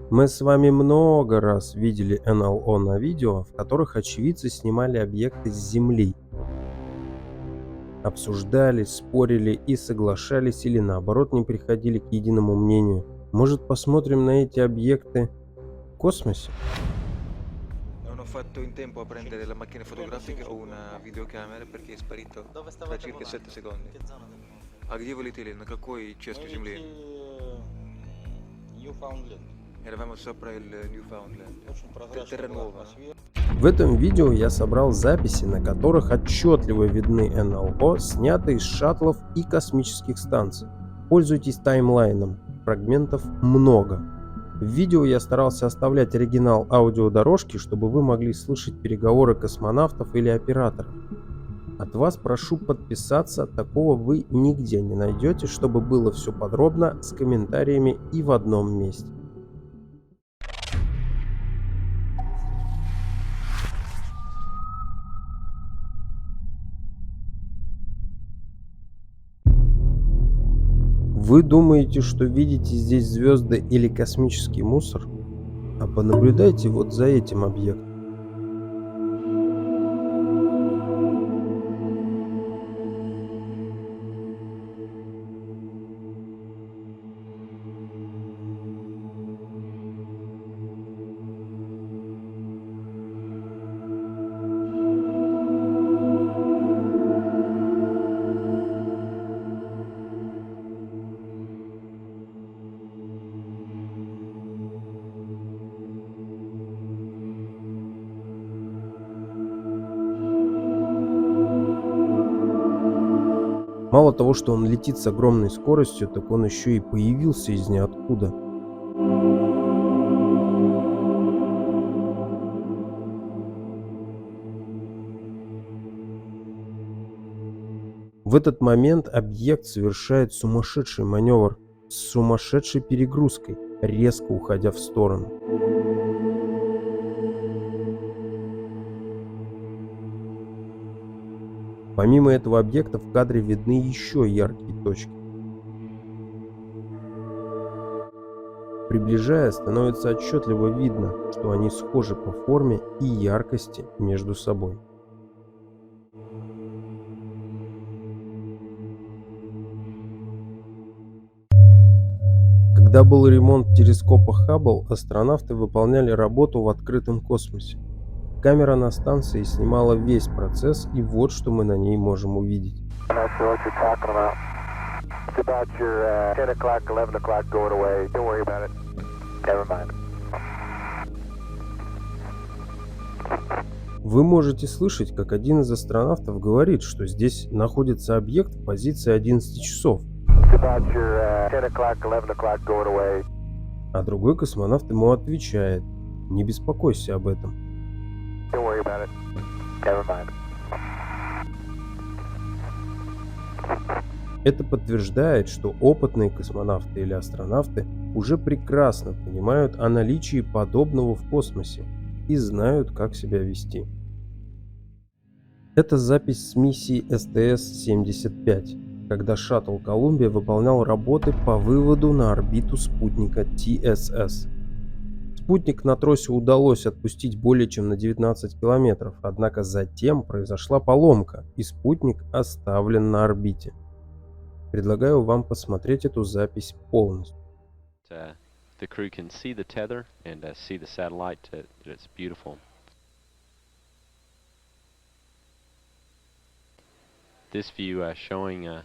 Мы с вами много раз видели НЛО на видео, в которых очевидцы снимали объекты с Земли. Обсуждали, спорили и соглашались или наоборот не приходили к единому мнению. Может, посмотрим на эти объекты в космосе? Non ho fatto in tempo a prendere la macchina fotografica o una videocamera perché è sparito da circa 7 secondi. А где вы летели? На какой части Земли? Eravamo sopra il Newfoundland. Terranuova. В этом видео я собрал записи, на которых отчетливо видны НЛО, снятые с шаттлов и космических станций. Пользуйтесь таймлайном, фрагментов много. В видео я старался оставлять оригинал аудиодорожки, чтобы вы могли слышать переговоры космонавтов или операторов. От вас прошу подписаться, такого вы нигде не найдете, чтобы было все подробно, с комментариями и в одном месте. Вы думаете, что видите здесь звезды или космический мусор? А понаблюдайте вот за этим объектом. Мало того, что он летит с огромной скоростью, так он еще и появился из ниоткуда. В этот момент объект совершает сумасшедший маневр с сумасшедшей перегрузкой, резко уходя в сторону. Помимо этого объекта в кадре видны еще яркие точки. Приближая, становится отчетливо видно, что они схожи по форме и яркости между собой. Когда был ремонт телескопа Хаббл, астронавты выполняли работу в открытом космосе. Камера на станции снимала весь процесс, и вот что мы на ней можем увидеть. Вы можете слышать, как один из астронавтов говорит, что здесь находится объект в позиции 11 часов. А другой космонавт ему отвечает: «Не беспокойся об этом». Это подтверждает, что опытные космонавты или астронавты уже прекрасно понимают о наличии подобного в космосе и знают, как себя вести. Это запись с миссии СТС-75, когда шаттл Колумбия выполнял работы по выводу на орбиту спутника ТСС. Спутник на тросе удалось отпустить более чем на 19 километров, однако затем произошла поломка, и спутник оставлен на орбите. Предлагаю вам посмотреть эту запись полностью. The crew can see the tether and see the satellite. It's beautiful. This view showing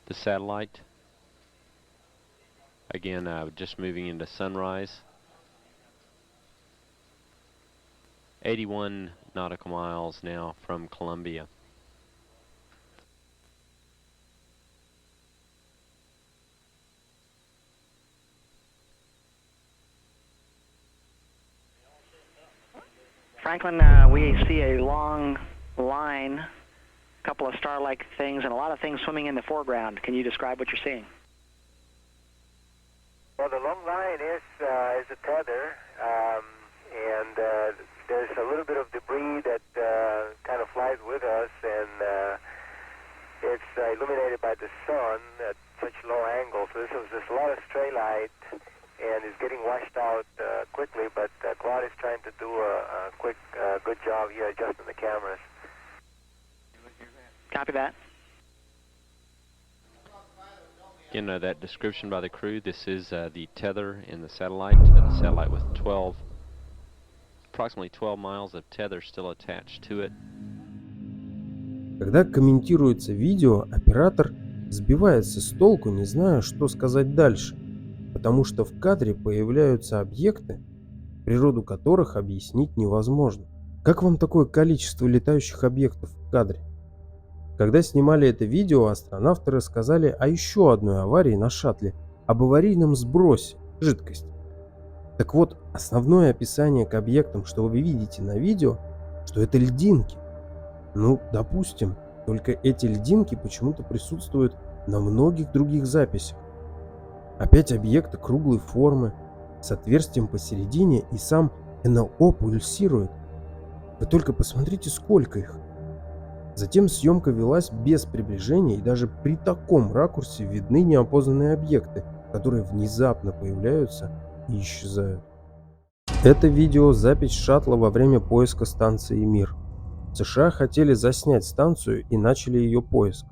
the satellite. Again, just moving into sunrise. 81 nautical miles now from Columbia. Franklin, we see a long line, a couple of star-like things, and a lot of things swimming in the foreground. Can you describe what you're seeing? Well, the long line is a tether, and there's a little bit of debris that kind of flies with us, and illuminated by the sun at such low angle. So this was just a lot of stray light, and is getting washed out quickly. But Claude is trying to do a quick, good job here adjusting the cameras. Copy that. Again, that description by the crew, this is the tether in the satellite. The satellite with approximately 12 miles of tether still attached to it. Когда комментируется видео, оператор сбивается с толку, не зная, что сказать дальше, потому что в кадре появляются объекты, природу которых объяснить невозможно. Как вам такое количество летающих объектов в кадре? Когда снимали это видео, астронавты рассказали о еще одной аварии на шаттле, об аварийном сбросе жидкости. Так вот, основное описание к объектам, что вы видите на видео, что это льдинки. Ну, допустим, только эти льдинки почему-то присутствуют на многих других записях. Опять объекты круглой формы, с отверстием посередине, и сам НЛО пульсирует. Вы только посмотрите, сколько их. Затем съемка велась без приближения, и даже при таком ракурсе видны неопознанные объекты, которые внезапно появляются и исчезают. Это видео запись шаттла во время поиска станции Мир. США хотели заснять станцию и начали ее поиск.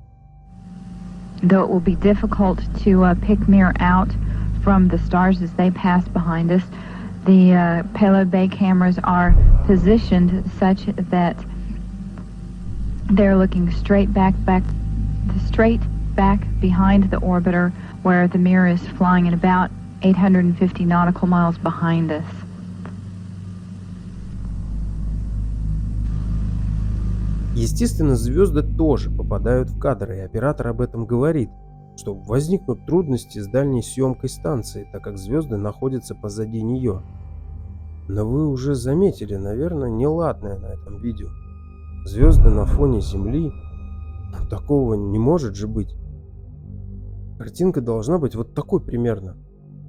Though it will be difficult to pick Mir out from the stars as they pass behind us, the payload bay cameras are positioned such that they're looking straight back behind the orbiter, where the Mir is flying at about 850 nautical miles behind us. Естественно, звезды тоже попадают в кадр, и оператор об этом говорит, что возникнут трудности с дальней съемкой станции, так как звезды находятся позади нее. Но вы уже заметили, наверное, неладное на этом видео. Звезды на фоне Земли? Ну, такого не может же быть. Картинка должна быть вот такой примерно.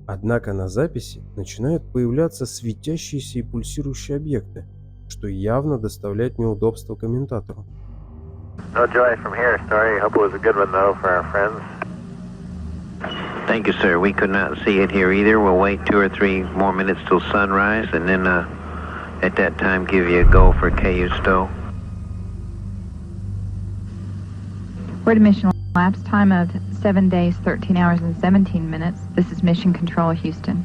Однако на записи начинают появляться светящиеся и пульсирующие объекты, что явно доставляет неудобства комментатору. No joy from here, Story. Hope it was a good one, though, for our friends. Thank you, sir. We could not see it here either. We'll wait 2 or 3 more minutes till sunrise, and then at that time give you a go for KU Stowe. We're at a mission elapsed time of 7 days, 13 hours, and 17 minutes. This is Mission Control, Houston.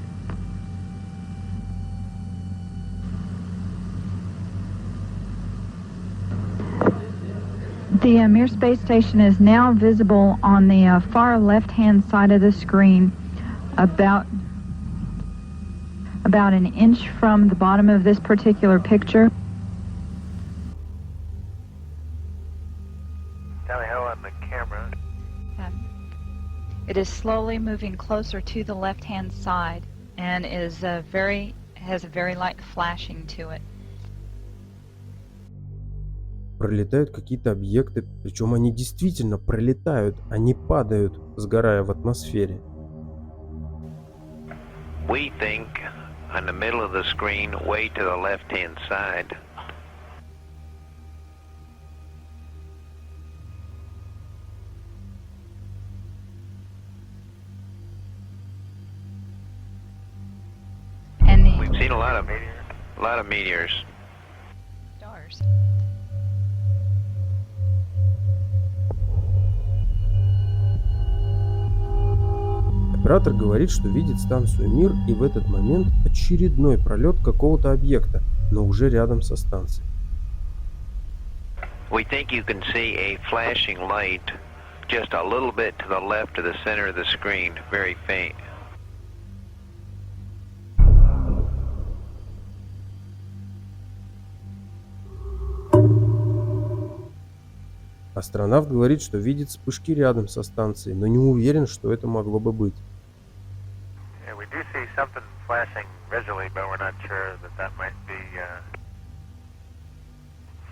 The Mir space station is now visible on the far left-hand side of the screen, about an inch from the bottom of this particular picture. Tally ho on the camera. It is slowly moving closer to the left-hand side and has a very light flashing to it. Пролетают какие-то объекты, причем они действительно пролетают, они падают, сгорая в атмосфере. We think on the middle of the screen, way to the left-hand side. And We've seen a lot of meteors. stars. Оператор говорит, что видит станцию Мир, и в этот момент очередной пролет какого-то объекта, но уже рядом со станцией. We think you can see a flashing light just a little bit to the left of the center of the screen, very faint. Астронавт говорит, что видит вспышки рядом со станцией, но не уверен, что это могло бы быть. Yeah, we do see something flashing visually, but we're not sure that might be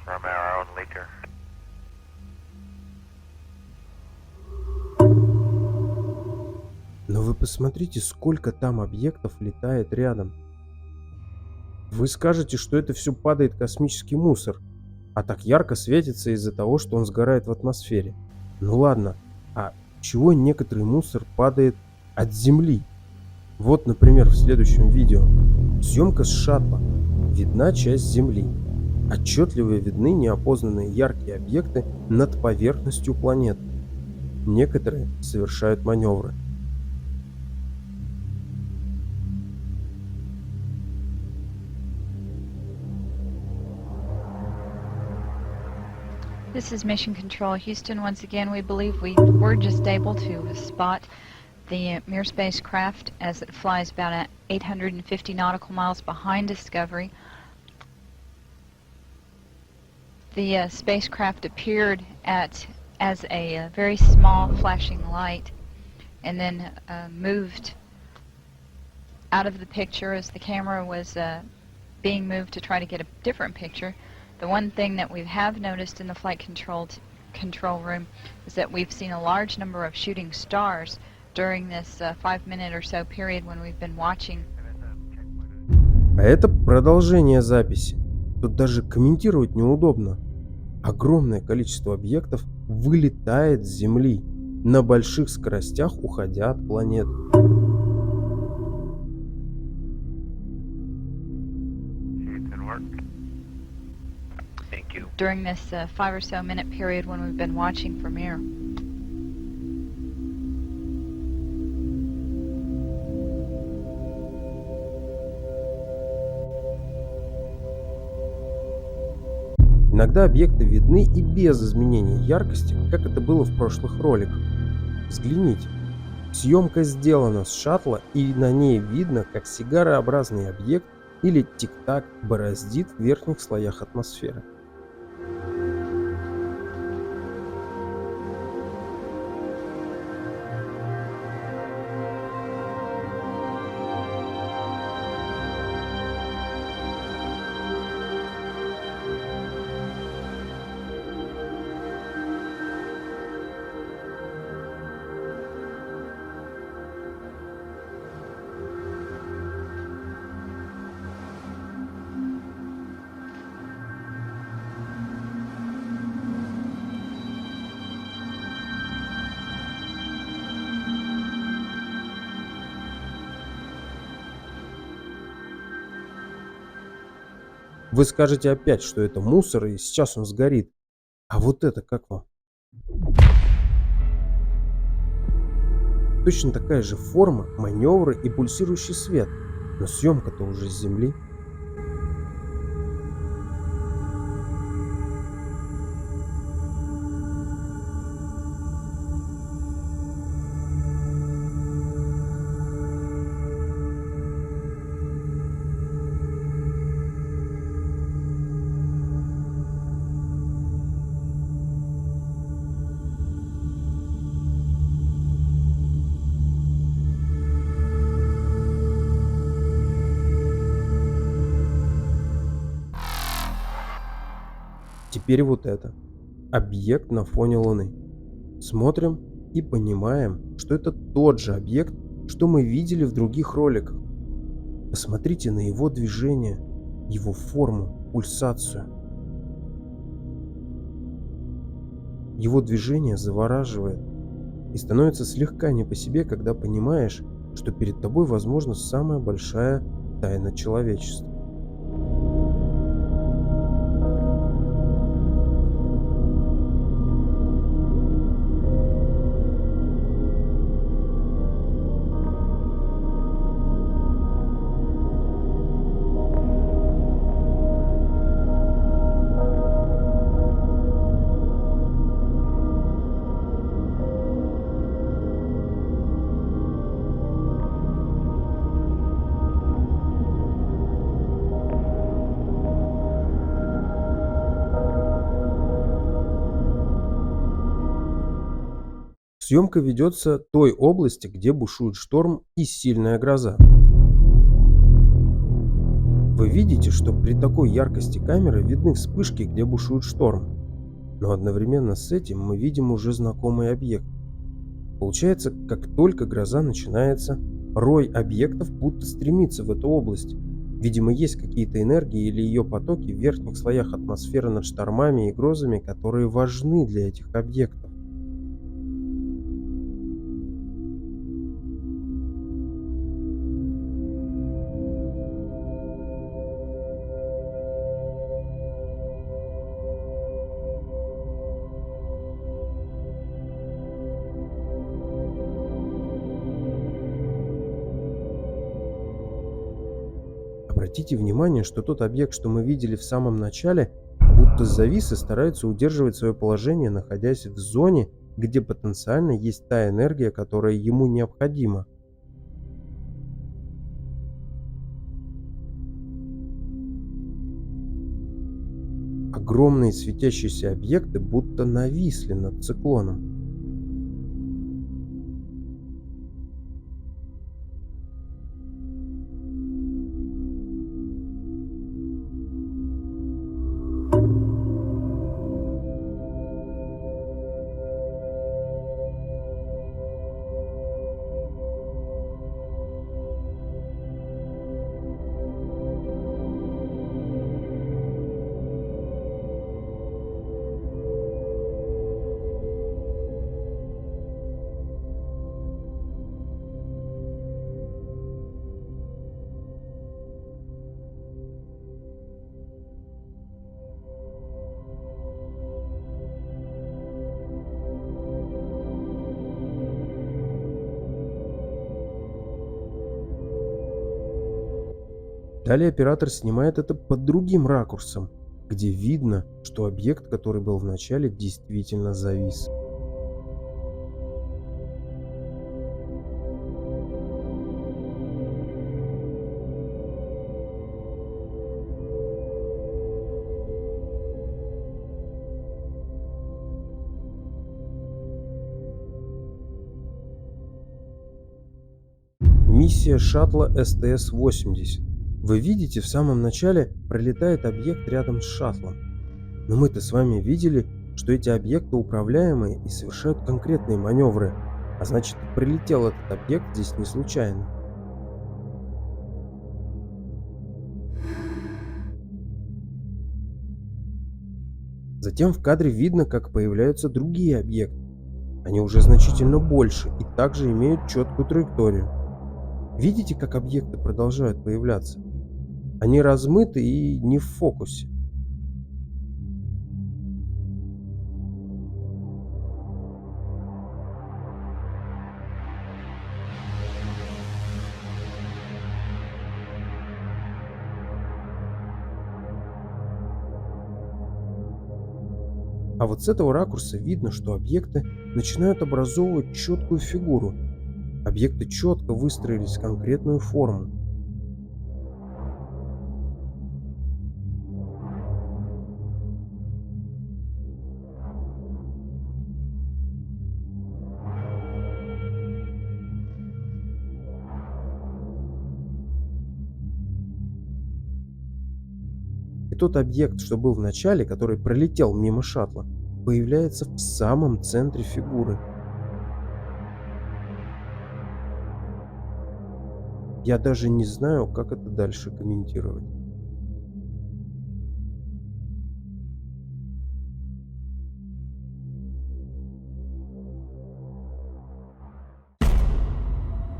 from our own leaker. Но вы посмотрите, сколько там объектов летает рядом. Вы скажете, что это все падает космический мусор, а так ярко светится из-за того, что он сгорает в атмосфере. Ну ладно, а чего некоторый мусор падает от земли? Вот, например, в следующем видео. Съемка с шаттла. Видна часть земли. Отчетливо видны неопознанные яркие объекты над поверхностью планеты. Некоторые совершают маневры. This is Mission Control Houston. Once again, we believe we were just able to spot the Mir spacecraft as it flies about 850 nautical miles behind Discovery. The spacecraft appeared as a very small flashing light and then moved out of the picture as the camera was being moved to try to get a different picture. The one thing that we have noticed in the flight control room is that we've seen a large number of shooting stars during this 5-minute or so period when we've been watching. А это продолжение записи. Тут даже комментировать неудобно. Огромное количество объектов вылетает с Земли, на больших скоростях уходя от планеты. During this 5 or so minute period when we've been watching for Mir. Иногда объекты видны и без изменения яркости, как это было в прошлых роликах. Взгляните. Съемка сделана с шаттла, и на ней видно, как сигарообразный объект или тик-так бороздит в верхних слоях атмосферы. Вы скажете опять, что это мусор, и сейчас он сгорит. А вот это как вам? Точно такая же форма, маневры и пульсирующий свет. Но съемка-то уже с Земли. Теперь вот это. Объект на фоне Луны. Смотрим и понимаем, что это тот же объект, что мы видели в других роликах. Посмотрите на его движение, его форму, пульсацию. Его движение завораживает и становится слегка не по себе, когда понимаешь, что перед тобой, возможно, самая большая тайна человечества. Съемка ведется той области, где бушует шторм и сильная гроза. Вы видите, что при такой яркости камеры видны вспышки, где бушует шторм. Но одновременно с этим мы видим уже знакомый объект. Получается, как только гроза начинается, рой объектов будто стремится в эту область. Видимо, есть какие-то энергии или ее потоки в верхних слоях атмосферы над штормами и грозами, которые важны для этих объектов. Обратите внимание, что тот объект, что мы видели в самом начале, будто завис и старается удерживать свое положение, находясь в зоне, где потенциально есть та энергия, которая ему необходима. Огромные светящиеся объекты будто нависли над циклоном. Далее оператор снимает это под другим ракурсом, где видно, что объект, который был в начале, действительно завис. Миссия шаттла СТС-80. Вы видите, в самом начале пролетает объект рядом с шаттлом. Но мы-то с вами видели, что эти объекты управляемые и совершают конкретные маневры, а значит, прилетел этот объект здесь не случайно. Затем в кадре видно, как появляются другие объекты. Они уже значительно больше и также имеют четкую траекторию. Видите, как объекты продолжают появляться? Они размыты и не в фокусе. А вот с этого ракурса видно, что объекты начинают образовывать четкую фигуру. Объекты четко выстроились в конкретную форму. И тот объект, что был в начале, который пролетел мимо шаттла, появляется в самом центре фигуры. Я даже не знаю, как это дальше комментировать.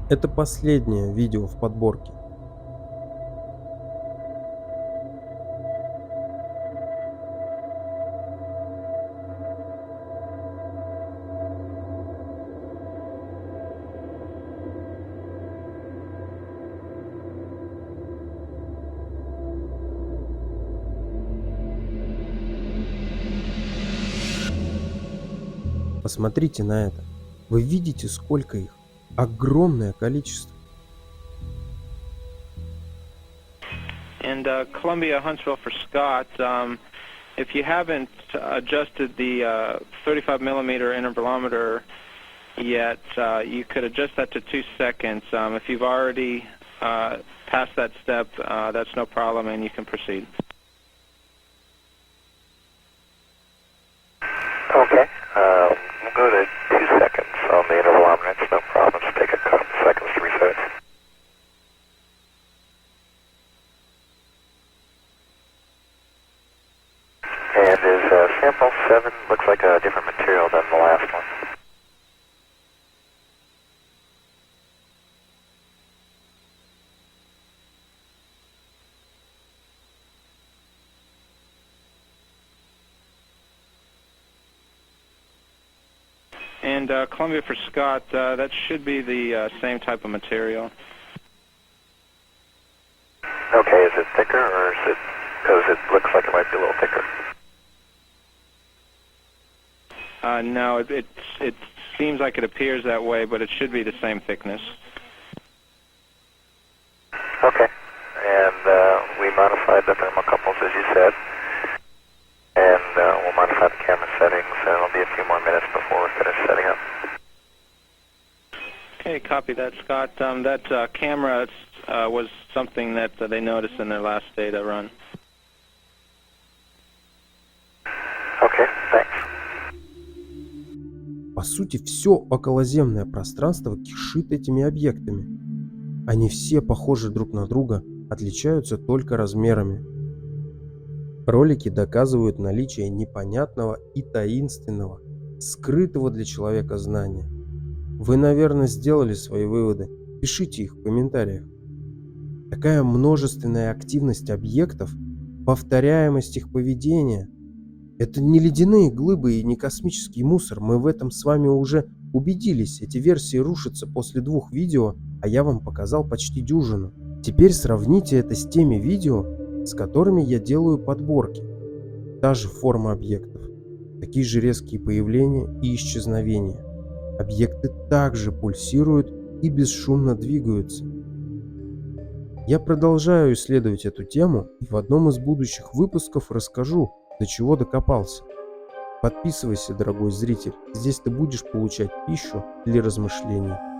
Это последнее видео в подборке. Посмотрите на это. Вы видите, сколько их? Огромное количество. And Columbia Huntsville for Scott, if you haven't adjusted the 35 millimeter intervalometer yet, you could adjust that to 2 seconds. If you've already passed that step, that's no problem and you can proceed. Okay. Go to 2 seconds on the intervalometer. It's no problem. Just take a couple seconds to reset it. And is sample 7 looks like a different material than the last one? And Columbia for Scott, that should be the same type of material. Okay, is it thicker or is it, because it looks like it might be a little thicker? No, it seems like it appears that way, but it should be the same thickness. Okay, and we modified the thermocouples as you said, and we'll modify the camera settings, and it'll be a few more minutes before we're finished setting up. Okay, copy that, Scott. That camera was something that they noticed in their last data run. Okay, thanks. По сути, все околоземное пространство кишит этими объектами. Они все похожи друг на друга, отличаются только размерами. Ролики доказывают наличие непонятного и таинственного, скрытого для человека знания. Вы, наверное, сделали свои выводы. Пишите их в комментариях. Такая множественная активность объектов, повторяемость их поведения – это не ледяные глыбы и не космический мусор. Мы в этом с вами уже убедились. Эти версии рушатся после 2 видео, а я вам показал почти дюжину. Теперь сравните это с теми видео, с которыми я делаю подборки. Та же форма объектов, такие же резкие появления и исчезновения. Объекты также пульсируют и бесшумно двигаются. Я продолжаю исследовать эту тему и в одном из будущих выпусков расскажу, до чего докопался. Подписывайся, дорогой зритель, здесь ты будешь получать пищу для размышлений.